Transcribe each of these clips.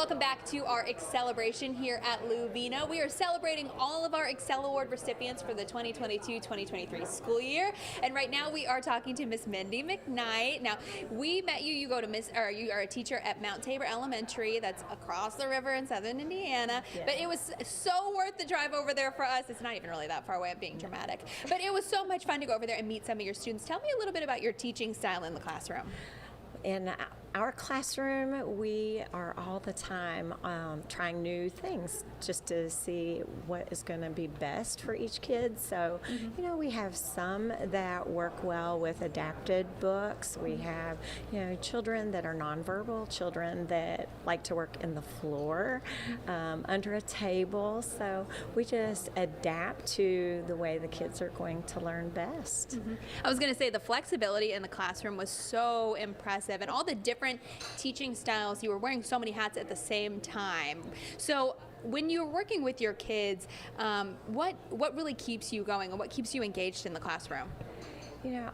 Welcome back to our Celebration here at Luvina. We are celebrating all of our Excel Award recipients for the 2022-2023 school year. And right now we are talking to Miss Mindy McKnight. Now, we met you. You are a teacher at Mount Tabor Elementary. That's across the river in southern Indiana. Yes. But it was so worth the drive over there for us. It's not even really that far away. I'm being dramatic. But it was so much fun to go over there and meet some of your students. Tell me a little bit about your teaching style in the classroom. In our classroom, we are all the time trying new things just to see what is going to be best for each kid. So, we have some that work well with adapted books. We have, children that are nonverbal, children that like to work in the floor, under a table. So we just adapt to the way the kids are going to learn best. I was going to say the flexibility in the classroom was so impressive, and all the different teaching styles. You were wearing so many hats at the same time. So when you're working with your kids, what really keeps you going and what keeps you engaged in the classroom?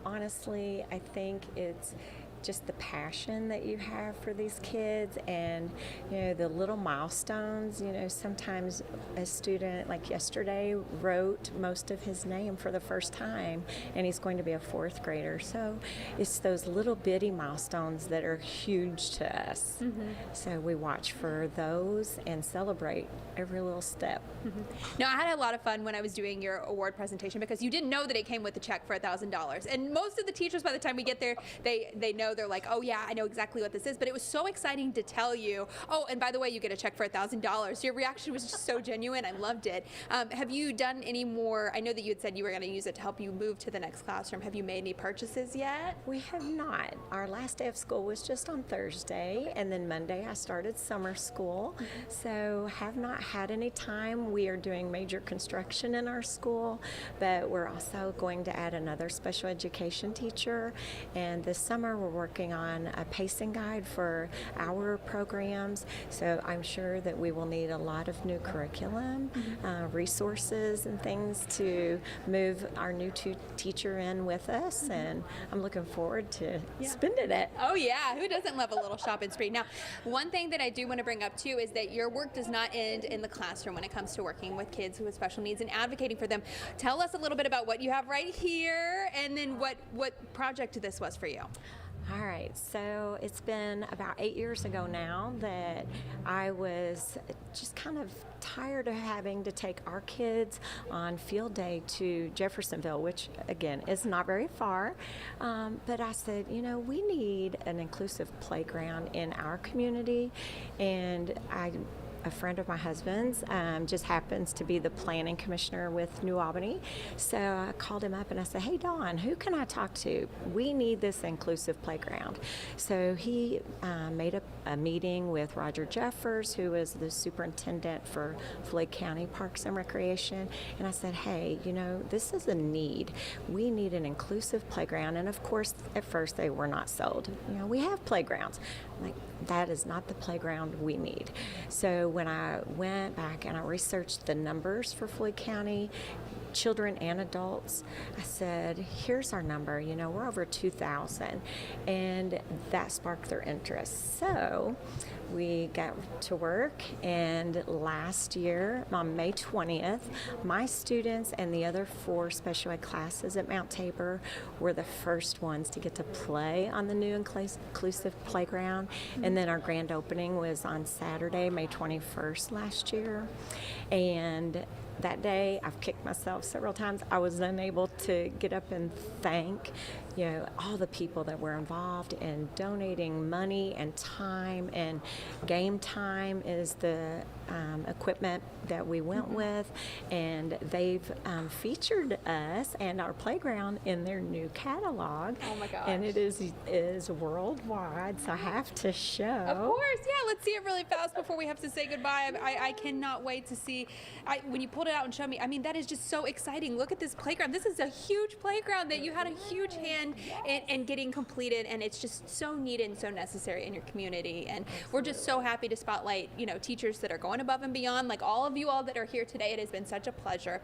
Honestly, I think it's just the passion that you have for these kids and, the little milestones. Sometimes a student, like yesterday, wrote most of his name for the first time, and he's going to be a fourth grader. So it's those little bitty milestones that are huge to us. So we watch for those and celebrate every little step. Now, I had a lot of fun when I was doing your award presentation because you didn't know that it came with a check for $1,000. And most of the teachers, by the time we get there, they know. They're like, oh yeah, I know exactly what this is. But it was so exciting to tell you, oh, and by the way, you get a check for $1,000. Your reaction was just so genuine. I loved it. Have you done any more? I know that you had said you were going to use it to help you move to the next classroom. Have you made any purchases yet? We have not. Our last day of school was just on Thursday, and then Monday I started summer school. So have not had any time. We are doing major construction in our school, but we're also going to add another special education teacher. And this summer we're working on a pacing guide for our programs, so I'm sure that we will need a lot of new curriculum, resources and things to move our new teacher in with us, and I'm looking forward to spending it. Oh yeah, who doesn't love a little shopping spree? Now, one thing that I do want to bring up too is that your work does not end in the classroom when it comes to working with kids who have special needs and advocating for them. Tell us a little bit about what you have right here, and then what project this was for you. All right, so it's been about 8 years ago now that I was just kind of tired of having to take our kids on field day to Jeffersonville, which again is not very far, but I said, we need an inclusive playground in our community, and a friend of my husband's just happens to be the planning commissioner with New Albany. So I called him up and I said, hey, Don, who can I talk to? We need this inclusive playground. So he made a meeting with Roger Jeffers, who is the superintendent for Floyd County Parks and Recreation. And I said, hey, this is a need. We need an inclusive playground. And of course, at first they were not sold. We have playgrounds. I'm like, that is not the playground we need. So when I went back and I researched the numbers for Floyd County, children and adults, I said, here's our number, we're over 2,000, and that sparked their interest. So we got to work, and last year, on May 20th, my students and the other 4 special ed classes at Mount Tabor were the first ones to get to play on the new inclusive playground. And then our grand opening was on Saturday, May 21st last year. And that day, I've kicked myself several times. I was unable to get up and thank, all the people that were involved in donating money and time. And Game Time is the equipment that we went with, and they've featured us and our playground in their new catalog. Oh my gosh! And it is worldwide, so I have to show. Of course, yeah. Let's see it really fast before we have to say goodbye. I cannot wait to see. When you pulled it out and showed me, that is just so exciting. Look at this playground. This is a huge playground that you had a huge hand in getting completed, and it's just so needed and so necessary in your community. And we're just so happy to spotlight, teachers that are going above and beyond, like all of you all that are here today. It has been such a pleasure.